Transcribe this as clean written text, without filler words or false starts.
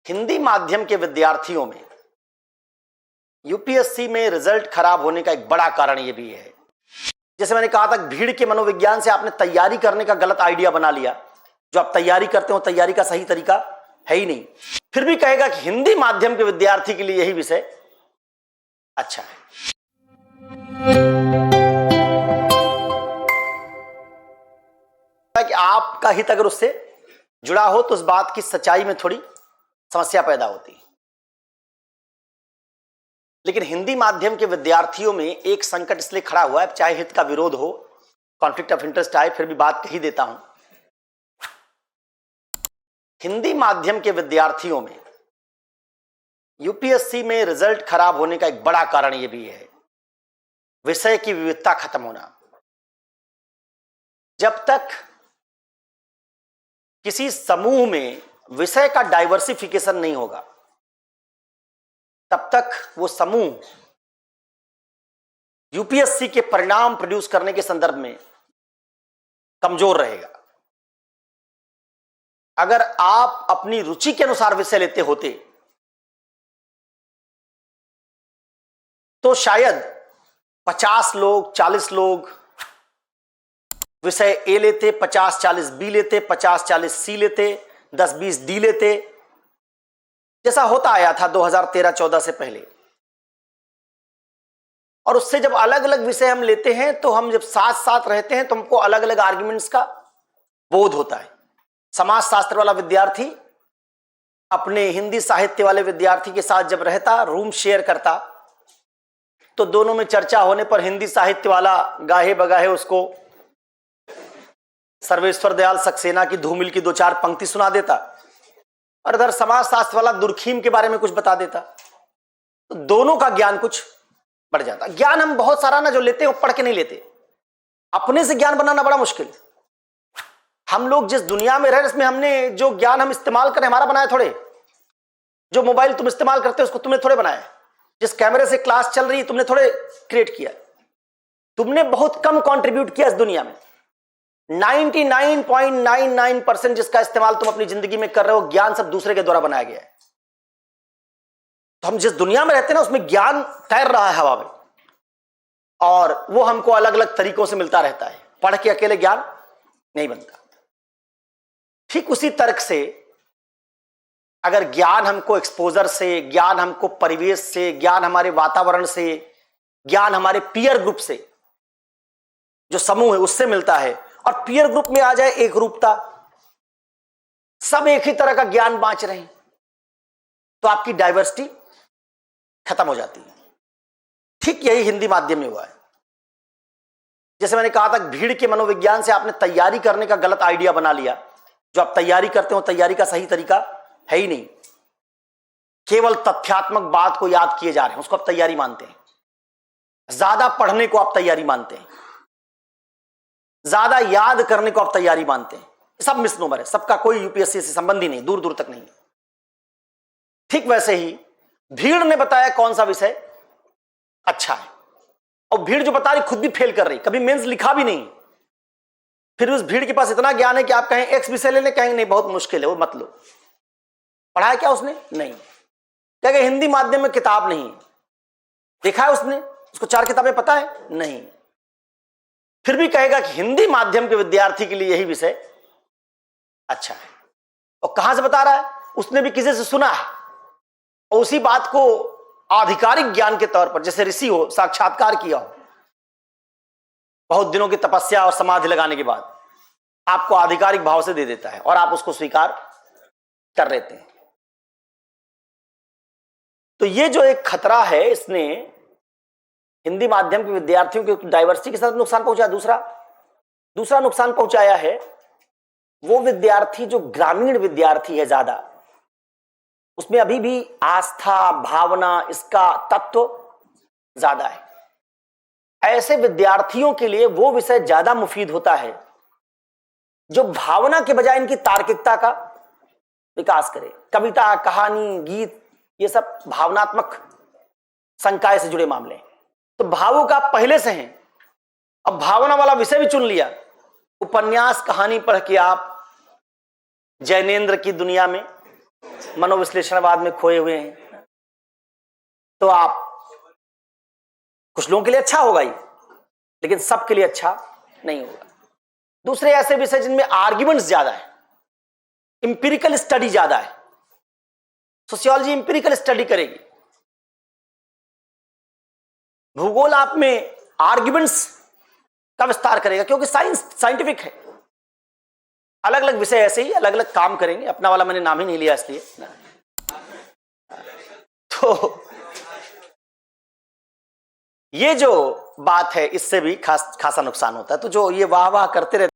हिंदी माध्यम के विद्यार्थियों में यूपीएससी में रिजल्ट खराब होने का एक बड़ा कारण यह भी है, जैसे मैंने कहा था, भीड़ के मनोविज्ञान से आपने तैयारी करने का गलत आइडिया बना लिया। जो आप तैयारी करते हो तैयारी का सही तरीका है ही नहीं। फिर भी कहेगा कि हिंदी माध्यम के विद्यार्थी के लिए यही विषय अच्छा है। कि आपका हित अगर उससे जुड़ा हो तो उस बात की सच्चाई में थोड़ी समस्या पैदा होती है। लेकिन हिंदी माध्यम के विद्यार्थियों में एक संकट इसलिए खड़ा हुआ है, चाहे हित का विरोध हो, कॉन्फ्लिक्ट ऑफ इंटरेस्ट आए, फिर भी बात कही देता हूं। हिंदी माध्यम के विद्यार्थियों में यूपीएससी में रिजल्ट खराब होने का एक बड़ा कारण यह भी है, विषय की विविधता खत्म होना। जब तक किसी समूह में विषय का डाइवर्सिफिकेशन नहीं होगा, तब तक वो समूह यूपीएससी के परिणाम प्रोड्यूस करने के संदर्भ में कमजोर रहेगा। अगर आप अपनी रुचि के अनुसार विषय लेते होते तो शायद 50 लोग 40 लोग विषय ए लेते, 50-40 बी लेते, 50-40 सी लेते, 10-20 डी लेते, जैसा होता आया था 2013-14 से पहले। और उससे जब अलग अलग विषय हम लेते हैं तो हम जब साथ साथ रहते हैं तो हमको अलग अलग आर्ग्यूमेंट्स का बोध होता है। समाज शास्त्र वाला विद्यार्थी अपने हिंदी साहित्य वाले विद्यार्थी के साथ जब रहता, रूम शेयर करता, तो दोनों में चर्चा होने पर हिंदी साहित्य वाला गाहे बगाहे उसको सर्वेश्वर दयाल सक्सेना की धूमिल की 2-4 पंक्ति सुना देता, और इधर समाज शास्त्र वाला दुर्खीम के बारे में कुछ बता देता, तो दोनों का ज्ञान कुछ बढ़ जाता। ज्ञान हम बहुत सारा ना जो लेते हैं वो पढ़ के नहीं लेते, अपने से ज्ञान बनाना बड़ा मुश्किल। हम लोग जिस दुनिया में रह रहे इसमें हमने जो ज्ञान हम इस्तेमाल करें हमारा बनाया थोड़े। जो मोबाइल तुम इस्तेमाल करते हो उसको तुमने थोड़े बनाया। जिस कैमरे से क्लास चल रही है तुमने थोड़े क्रिएट किया। तुमने बहुत कम कंट्रीब्यूट किया इस दुनिया में। 99.99% जिसका इस्तेमाल तुम अपनी जिंदगी में कर रहे हो, ज्ञान सब दूसरे के द्वारा बनाया गया है। तो हम जिस दुनिया में रहते हैं ना उसमें ज्ञान तैर रहा है हवा में, और वो हमको अलग अलग तरीकों से मिलता रहता है। पढ़ के अकेले ज्ञान नहीं बनता। ठीक उसी तर्क से अगर ज्ञान हमको एक्सपोजर से, ज्ञान हमको परिवेश से, ज्ञान हमारे वातावरण से, ज्ञान हमारे पीयर ग्रुप से, जो समूह है उससे मिलता है, और पीयर ग्रुप में आ जाए एक रूपता, सब एक ही तरह का ज्ञान बांट रहे हैं, तो आपकी डाइवर्सिटी खत्म हो जाती है। ठीक यही हिंदी माध्यम में हुआ है। जैसे मैंने कहा था, भीड़ के मनोविज्ञान से आपने तैयारी करने का गलत आइडिया बना लिया। जो आप तैयारी करते हो तैयारी का सही तरीका है ही नहीं। केवल तथ्यात्मक बात को याद किए जा रहे हैं, उसको आप तैयारी मानते हैं। ज्यादा पढ़ने को आप तैयारी मानते हैं, ज्यादा याद करने को आप तैयारी मानते हैं। सब मिसनोमर है, सबका कोई यूपीएससी से संबंध ही नहीं, दूर दूर तक नहीं। ठीक वैसे ही भीड़ ने बताया कौन सा विषय अच्छा है, और भीड़ जो बता रही खुद भी फेल कर रही, कभी मेंस लिखा भी नहीं। फिर उस भीड़ के पास इतना ज्ञान है कि आप कहें एक्स विषय लेने, कहेंगे नहीं बहुत मुश्किल है वो मत लो। पढ़ा है क्या उसने? नहीं। कहेंगे हिंदी माध्यम में किताब नहीं, देखा है उसने, उसको 4 किताबें पता है? नहीं। फिर भी कहेगा कि हिंदी माध्यम के विद्यार्थी के लिए यही विषय अच्छा है। और कहां से बता रहा है? उसने भी किसी से सुना है, और उसी बात को आधिकारिक ज्ञान के तौर पर, जैसे ऋषि हो, साक्षात्कार किया हो, बहुत दिनों की तपस्या और समाधि लगाने के बाद आपको आधिकारिक भाव से दे देता है, और आप उसको स्वीकार कर लेते हैं। तो ये जो एक खतरा है, इसने हिंदी माध्यम के विद्यार्थियों की डाइवर्सिटी के साथ नुकसान पहुंचाया। दूसरा नुकसान पहुंचाया है वो विद्यार्थी जो ग्रामीण विद्यार्थी है, ज्यादा उसमें अभी भी आस्था, भावना, इसका तत्व ज्यादा है। ऐसे विद्यार्थियों के लिए वो विषय ज्यादा मुफीद होता है जो भावना के बजाय इनकी तार्किकता का विकास करे। कविता, कहानी, गीत, ये सब भावनात्मक संकाय से जुड़े मामले हैं। तो भावुक आप पहले से हैं, अब भावना वाला विषय भी चुन लिया। उपन्यास, कहानी पढ़ के आप जैनेन्द्र की दुनिया में मनोविश्लेषणवाद में खोए हुए हैं, तो आप कुछ लोगों के लिए अच्छा होगा ही, लेकिन सबके लिए अच्छा नहीं होगा। दूसरे ऐसे विषय जिनमें आर्ग्यूमेंट्स ज्यादा है, इंपिरिकल स्टडी ज्यादा है, सोशियोलॉजी इंपिरिकल स्टडी करेगी, भूगोल आप में आर्ग्यूमेंट्स का विस्तार करेगा, क्योंकि साइंस साइंटिफिक है। अलग अलग विषय ऐसे ही अलग अलग काम करेंगे, अपना वाला मैंने नाम ही नहीं लिया इसलिए। तो ये जो बात है, इससे भी खासा नुकसान होता है। तो जो ये वाह वाह करते रहते